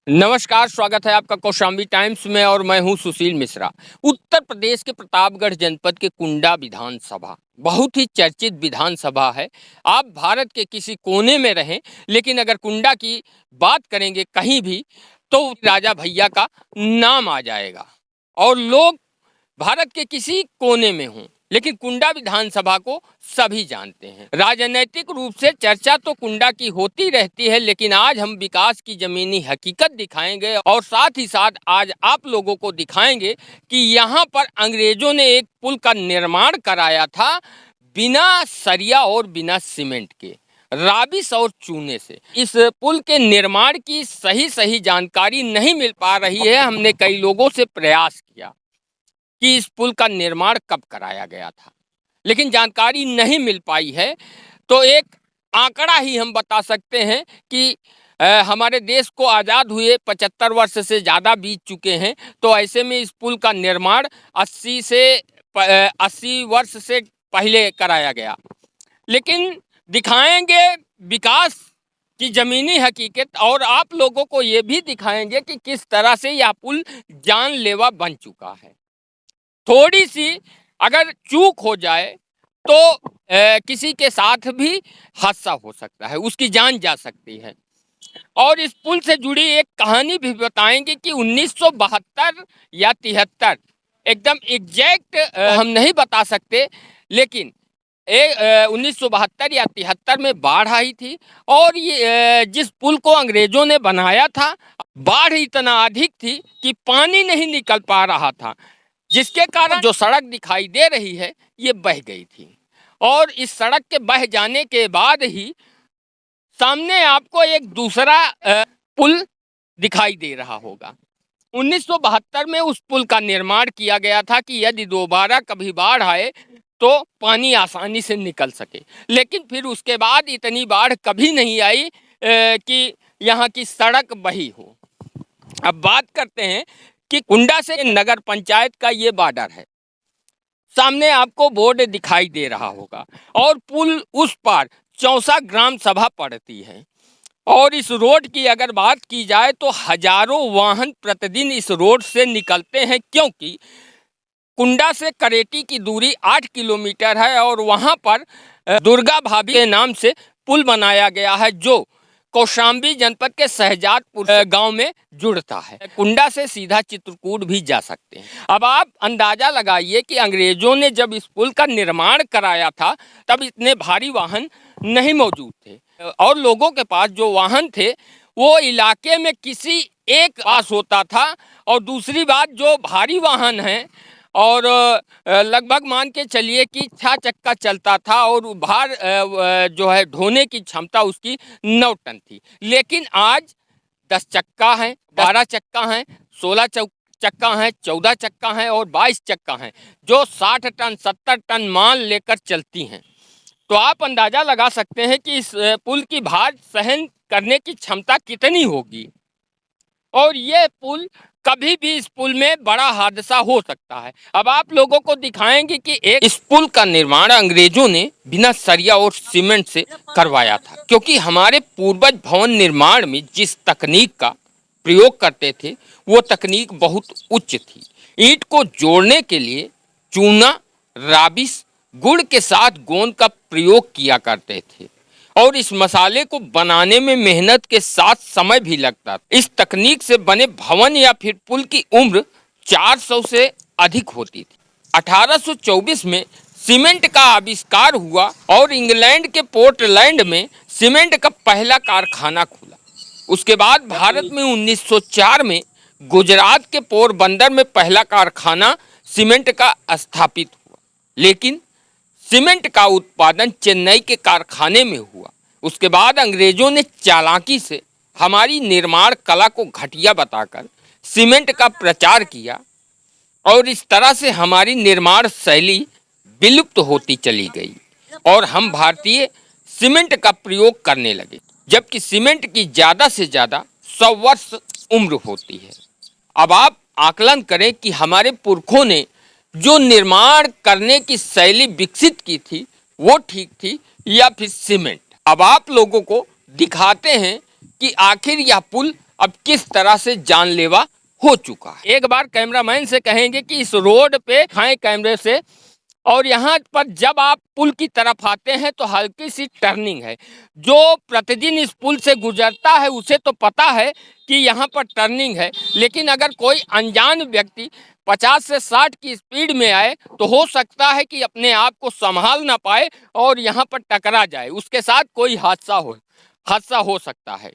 नमस्कार, स्वागत है आपका कौशाम्बी टाइम्स में और मैं हूं सुशील मिश्रा। उत्तर प्रदेश के प्रतापगढ़ जनपद के कुंडा विधानसभा बहुत ही चर्चित विधानसभा है। आप भारत के किसी कोने में रहें, लेकिन अगर कुंडा की बात करेंगे कहीं भी तो राजा भैया का नाम आ जाएगा। और लोग भारत के किसी कोने में हों, लेकिन कुंडा विधानसभा को सभी जानते हैं। राजनीतिक रूप से चर्चा तो कुंडा की होती रहती है, लेकिन आज हम विकास की जमीनी हकीकत दिखाएंगे और साथ ही साथ आज आप लोगों को दिखाएंगे कि यहाँ पर अंग्रेजों ने एक पुल का निर्माण कराया था बिना सरिया और बिना सीमेंट के, राबिस और चूने से। इस पुल के निर्माण की सही जानकारी नहीं मिल पा रही है। हमने कई लोगों से प्रयास किया कि इस पुल का निर्माण कब कराया गया था, लेकिन जानकारी नहीं मिल पाई है। तो एक आंकड़ा ही हम बता सकते हैं कि हमारे देश को आज़ाद हुए 75 वर्ष से ज़्यादा बीत चुके हैं। तो ऐसे में इस पुल का निर्माण 80 वर्ष से पहले कराया गया। लेकिन दिखाएंगे विकास की ज़मीनी हकीकत और आप लोगों को ये भी दिखाएंगे कि किस तरह से यह पुल जानलेवा बन चुका है। थोड़ी सी अगर चूक हो जाए तो किसी के साथ भी हादसा हो सकता है, उसकी जान जा सकती है। और इस पुल से जुड़ी एक कहानी भी बताएंगे कि 1972 या 73, एकदम एग्जैक्ट हम नहीं बता सकते, लेकिन 1972 या 73 में बाढ़ आई थी। और ये जिस पुल को अंग्रेजों ने बनाया था, बाढ़ इतना अधिक थी कि पानी नहीं निकल पा रहा था, जिसके कारण जो सड़क दिखाई दे रही है ये बह गई थी। और इस सड़क के बह जाने के बाद ही सामने आपको एक दूसरा पुल दिखाई दे रहा होगा। 1972 में उस पुल का निर्माण किया गया था कि यदि दोबारा कभी बाढ़ आए तो पानी आसानी से निकल सके। लेकिन फिर उसके बाद इतनी बाढ़ कभी नहीं आई कि यहाँ की सड़क बही हो। अब बात करते हैं कि कुंडा से नगर पंचायत का ये बॉर्डर है। सामने आपको बोर्ड दिखाई दे रहा होगा और पुल उस पार चौसा ग्राम सभा पड़ती है। और इस रोड की अगर बात की जाए तो हजारों वाहन प्रतिदिन इस रोड से निकलते हैं, क्योंकि कुंडा से करेटी की दूरी 8 किलोमीटर है और वहाँ पर दुर्गा भाभी के नाम से पुल बनाया गया है, जो कौशाम्बी जनपद के शहजादपुर गांव में जुड़ता है। कुंडा से सीधा चित्रकूट भी जा सकते हैं। अब आप अंदाजा लगाइए कि अंग्रेजों ने जब इस पुल का निर्माण कराया था तब इतने भारी वाहन नहीं मौजूद थे और लोगों के पास जो वाहन थे वो इलाके में किसी एक पास होता था। और दूसरी बात, जो भारी वाहन हैं और लगभग मान के चलिए कि 6 चक्का चलता था और भार जो है ढोने की क्षमता उसकी 9 टन थी। लेकिन आज 10 चक्का हैं, 12 चक्का हैं, 16 चक्का हैं, 14 चक्का हैं और 22 चक्का हैं, जो 60 टन 70 टन माल लेकर चलती हैं। तो आप अंदाज़ा लगा सकते हैं कि इस पुल की भार सहन करने की क्षमता कितनी होगी। और ये पुल कभी भी इस पुल में बड़ा हादसा हो सकता है। अब आप लोगों को दिखाएंगे कि इस पुल का निर्माण अंग्रेजों ने बिना सरिया और सीमेंट से करवाया था, क्योंकि हमारे पूर्वज भवन निर्माण में जिस तकनीक का प्रयोग करते थे वो तकनीक बहुत उच्च थी। ईंट को जोड़ने के लिए चूना, राबिस, गुड़ के साथ गोंद का प्रयोग किया करते थे और इस मसाले को बनाने में मेहनत के साथ समय भी लगता। इस तकनीक से बने भवन या फिर पुल की उम्र 400 से अधिक होती थी। 1824 में सीमेंट का आविष्कार हुआ और इंग्लैंड के पोर्टलैंड में सीमेंट का पहला कारखाना खुला। उसके बाद भारत में 1904 में गुजरात के पोरबंदर में पहला कारखाना सीमेंट का स्थापित हुआ। लेकिन सीमेंट का उत्पादन चेन्नई के कारखाने में हुआ। उसके बाद अंग्रेजों ने चालाकी से हमारी निर्माण कला को घटिया बताकर सीमेंट का प्रचार किया और इस तरह से हमारी निर्माण शैली विलुप्त होती चली गई और हम भारतीय सीमेंट का प्रयोग करने लगे, जबकि सीमेंट की ज़्यादा से ज़्यादा 100 वर्ष उम्र होती है। अब आप आकलन करें कि हमारे पुरखों ने जो निर्माण करने की शैली विकसित की थी वो ठीक थी या फिर सीमेंट। अब आप लोगों को दिखाते हैं कि आखिर यह पुल अब किस तरह से जानलेवा हो चुका है। एक बार कैमरामैन से कहेंगे कि इस रोड पे दिखाएं कैमरे से, और यहाँ पर जब आप पुल की तरफ आते हैं तो हल्की सी टर्निंग है। जो प्रतिदिन इस पुल से गुजरता है उसे तो पता है कि यहाँ पर टर्निंग है, लेकिन अगर कोई अनजान व्यक्ति 50 से 60 की स्पीड में आए तो हो सकता है कि अपने आप को संभाल ना पाए और यहाँ पर टकरा जाए, उसके साथ कोई हादसा हो सकता है।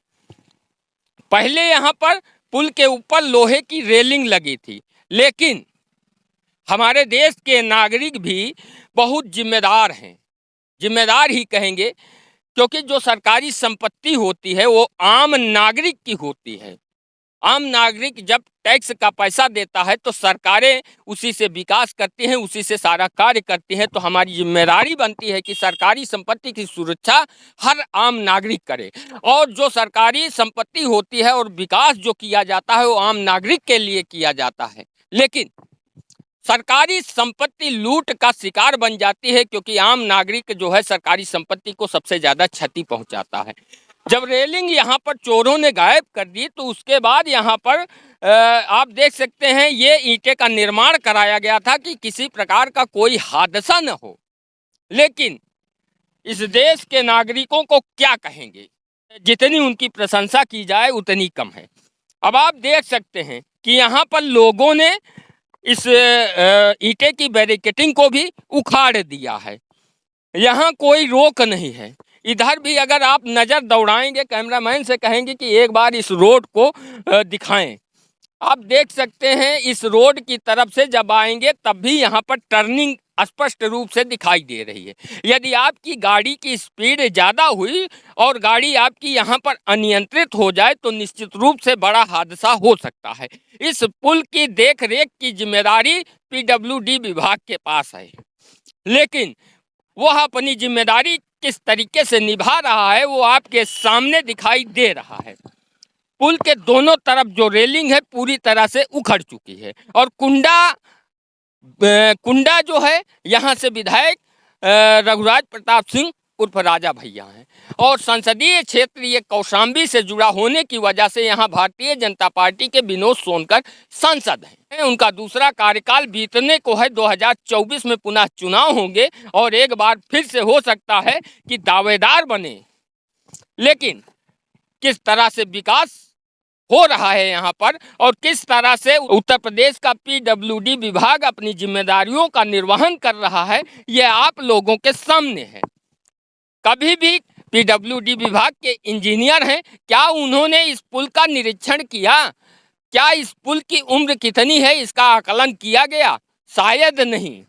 पहले यहाँ पर पुल के ऊपर लोहे की रेलिंग लगी थी, लेकिन हमारे देश के नागरिक भी बहुत जिम्मेदार हैं, जिम्मेदार ही कहेंगे, क्योंकि जो सरकारी संपत्ति होती है वो आम नागरिक की होती है। आम नागरिक जब टैक्स का पैसा देता है तो सरकारें उसी से विकास करती हैं, उसी से सारा कार्य करती हैं। तो हमारी जिम्मेदारी बनती है कि सरकारी संपत्ति की सुरक्षा हर आम नागरिक करे, और जो सरकारी संपत्ति होती है और विकास जो किया जाता है वो आम नागरिक के लिए किया जाता है। लेकिन सरकारी संपत्ति लूट का शिकार बन जाती है, क्योंकि आम नागरिक जो है सरकारी संपत्ति को सबसे ज़्यादा क्षति पहुंचाता है। जब रेलिंग यहाँ पर चोरों ने गायब कर दी तो उसके बाद यहाँ पर आप देख सकते हैं ये ईंटें का निर्माण कराया गया था कि किसी प्रकार का कोई हादसा न हो। लेकिन इस देश के नागरिकों को क्या कहेंगे, जितनी उनकी प्रशंसा की जाए उतनी कम है। अब आप देख सकते हैं कि यहाँ पर लोगों ने इस ईंटे की बैरिकेडिंग को भी उखाड़ दिया है, यहाँ कोई रोक नहीं है। इधर भी अगर आप नज़र दौड़ाएंगे, कैमरामैन से कहेंगे कि एक बार इस रोड को दिखाएं। आप देख सकते हैं इस रोड की तरफ से जब आएंगे तब भी यहाँ पर टर्निंग स्पष्ट रूप से दिखाई दे रही है। यदि आपकी गाड़ी की स्पीड ज़्यादा हुई और गाड़ी आपकी यहाँ पर अनियंत्रित हो जाए तो निश्चित रूप से बड़ा हादसा हो सकता है। इस पुल की देख रेख की जिम्मेदारी PWD विभाग के पास है, लेकिन वह अपनी जिम्मेदारी किस तरीके से निभा रहा है वो आपके सामने दिखाई दे रहा है। पुल के दोनों तरफ जो रेलिंग है पूरी तरह से उखड़ चुकी है, और कुंडा जो है यहाँ से विधायक रघुराज प्रताप सिंह उर्फ राजा भैया हैं, और संसदीय क्षेत्र ये कौशाम्बी से जुड़ा होने की वजह से यहाँ भारतीय जनता पार्टी के विनोद सोनकर सांसद हैं। उनका दूसरा कार्यकाल बीतने को है, 2024 में पुनः चुनाव होंगे और एक बार फिर से हो सकता है कि दावेदार बने। लेकिन किस तरह से विकास हो रहा है यहाँ पर और किस तरह से उत्तर प्रदेश का PWD विभाग अपनी जिम्मेदारियों का निर्वहन कर रहा है, यह आप लोगों के सामने है। कभी भी PWD विभाग के इंजीनियर हैं, क्या उन्होंने इस पुल का निरीक्षण किया? क्या इस पुल की उम्र कितनी है इसका आकलन किया गया? शायद नहीं।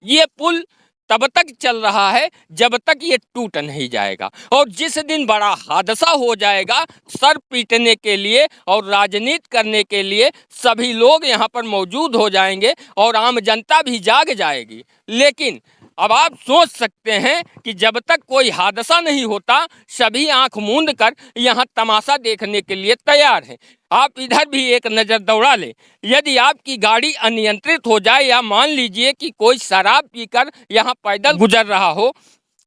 ये पुल तब तक चल रहा है जब तक ये टूट नहीं जाएगा, और जिस दिन बड़ा हादसा हो जाएगा सर पीटने के लिए और राजनीति करने के लिए सभी लोग यहाँ पर मौजूद हो जाएंगे और आम जनता भी जाग जाएगी। लेकिन अब आप सोच सकते हैं कि जब तक कोई हादसा नहीं होता सभी आंख मूंद कर यहाँ तमाशा देखने के लिए तैयार हैं। आप इधर भी एक नज़र दौड़ा लें, यदि आपकी गाड़ी अनियंत्रित हो जाए या मान लीजिए कि कोई शराब पीकर यहाँ पैदल गुजर रहा हो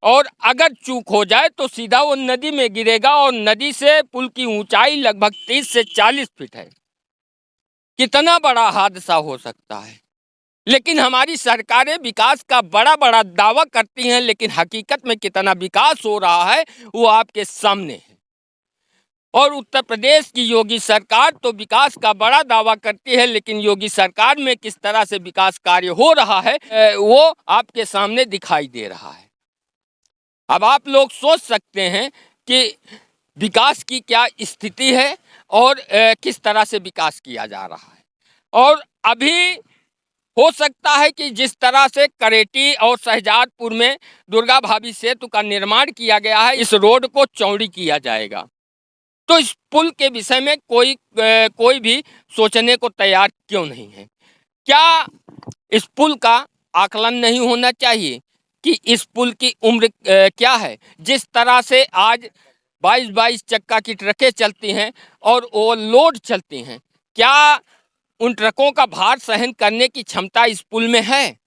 और अगर चूक हो जाए तो सीधा वो नदी में गिरेगा, और नदी से पुल की ऊंचाई लगभग 30 से 40 फीट है। कितना बड़ा हादसा हो सकता है। लेकिन हमारी सरकारें विकास का बड़ा बड़ा दावा करती हैं, लेकिन हकीकत में कितना विकास हो रहा है वो आपके सामने है। और उत्तर प्रदेश की योगी सरकार तो विकास का बड़ा दावा करती है, लेकिन योगी सरकार में किस तरह से विकास कार्य हो रहा है वो आपके सामने दिखाई दे रहा है। अब आप लोग सोच सकते हैं कि विकास की क्या स्थिति है और किस तरह से विकास किया जा रहा है। और अभी हो सकता है कि जिस तरह से करेटी और शहजादपुर में दुर्गा भाभी सेतु का निर्माण किया गया है, इस रोड को चौड़ी किया जाएगा। तो इस पुल के विषय में कोई भी सोचने को तैयार क्यों नहीं है? क्या इस पुल का आकलन नहीं होना चाहिए कि इस पुल की उम्र क्या है? जिस तरह से आज 22-22 चक्का की ट्रकें चलती हैं और ओवरलोड चलती हैं, क्या उन ट्रकों का भार सहन करने की क्षमता इस पुल में है?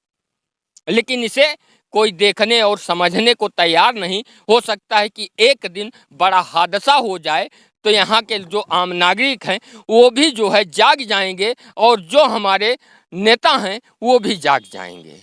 लेकिन इसे कोई देखने और समझने को तैयार नहीं। हो सकता है कि एक दिन बड़ा हादसा हो जाए तो यहाँ के जो आम नागरिक हैं वो भी जो है जाग जाएंगे और जो हमारे नेता हैं वो भी जाग जाएंगे।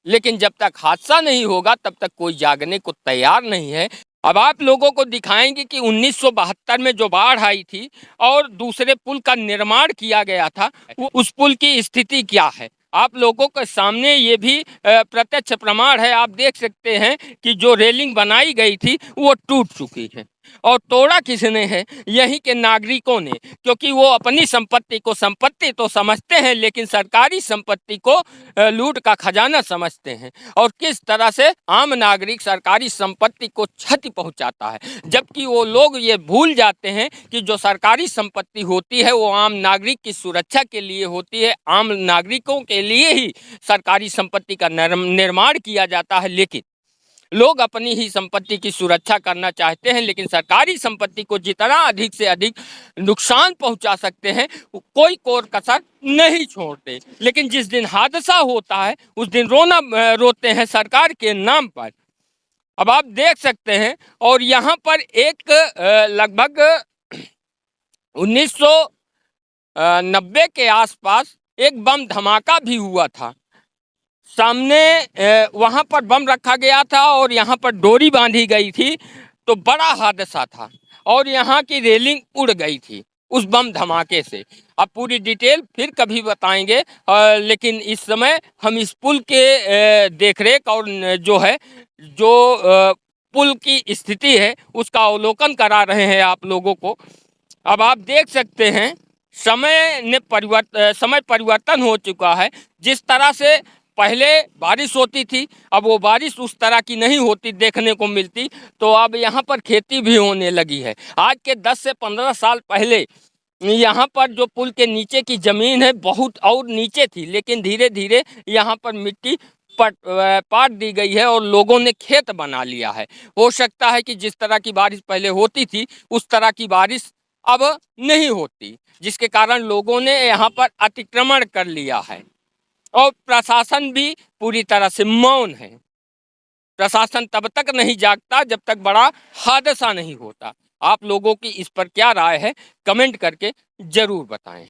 लेकिन जब तक हादसा नहीं होगा तब तक कोई जागने को तैयार नहीं है। अब आप लोगों को दिखाएंगे कि 1972 में जो बाढ़ आई थी और दूसरे पुल का निर्माण किया गया था, उस पुल की स्थिति क्या है। आप लोगों के सामने ये भी प्रत्यक्ष प्रमाण है। आप देख सकते हैं कि जो रेलिंग बनाई गई थी वो टूट चुकी है और तोड़ा किसने है, यहीं के नागरिकों ने, क्योंकि वो अपनी संपत्ति को संपत्ति तो समझते हैं लेकिन सरकारी संपत्ति को लूट का खजाना समझते हैं। और किस तरह से आम नागरिक सरकारी संपत्ति को क्षति पहुंचाता है, जबकि वो लोग ये भूल जाते हैं कि जो सरकारी संपत्ति होती है वो आम नागरिक की सुरक्षा के लिए होती है। आम नागरिकों के लिए ही सरकारी संपत्ति का निर्माण किया जाता है। लेकिन लोग अपनी ही संपत्ति की सुरक्षा करना चाहते हैं, लेकिन सरकारी संपत्ति को जितना अधिक से अधिक नुकसान पहुंचा सकते हैं कोई कोर कसर नहीं छोड़ते। लेकिन जिस दिन हादसा होता है उस दिन रोते हैं सरकार के नाम पर। अब आप देख सकते हैं और यहाँ पर एक लगभग 1990 के आसपास एक बम धमाका भी हुआ था। सामने वहाँ पर बम रखा गया था और यहाँ पर डोरी बांधी गई थी, तो बड़ा हादसा था और यहाँ की रेलिंग उड़ गई थी उस बम धमाके से। अब पूरी डिटेल फिर कभी बताएंगे, लेकिन इस समय हम इस पुल के देखरेख और जो पुल की स्थिति है उसका अवलोकन करा रहे हैं आप लोगों को। अब आप देख सकते हैं समय परिवर्तन हो चुका है। जिस तरह से पहले बारिश होती थी अब वो बारिश उस तरह की नहीं होती देखने को मिलती, तो अब यहाँ पर खेती भी होने लगी है। आज के 10 से 15 साल पहले यहाँ पर जो पुल के नीचे की ज़मीन है बहुत और नीचे थी, लेकिन धीरे धीरे यहाँ पर मिट्टी पाट दी गई है और लोगों ने खेत बना लिया है। हो सकता है कि जिस तरह की बारिश पहले होती थी उस तरह की बारिश अब नहीं होती, जिसके कारण लोगों ने यहाँ पर अतिक्रमण कर लिया है और प्रशासन भी पूरी तरह से मौन है। प्रशासन तब तक नहीं जागता जब तक बड़ा हादसा नहीं होता। आप लोगों की इस पर क्या राय है कमेंट करके जरूर बताएं।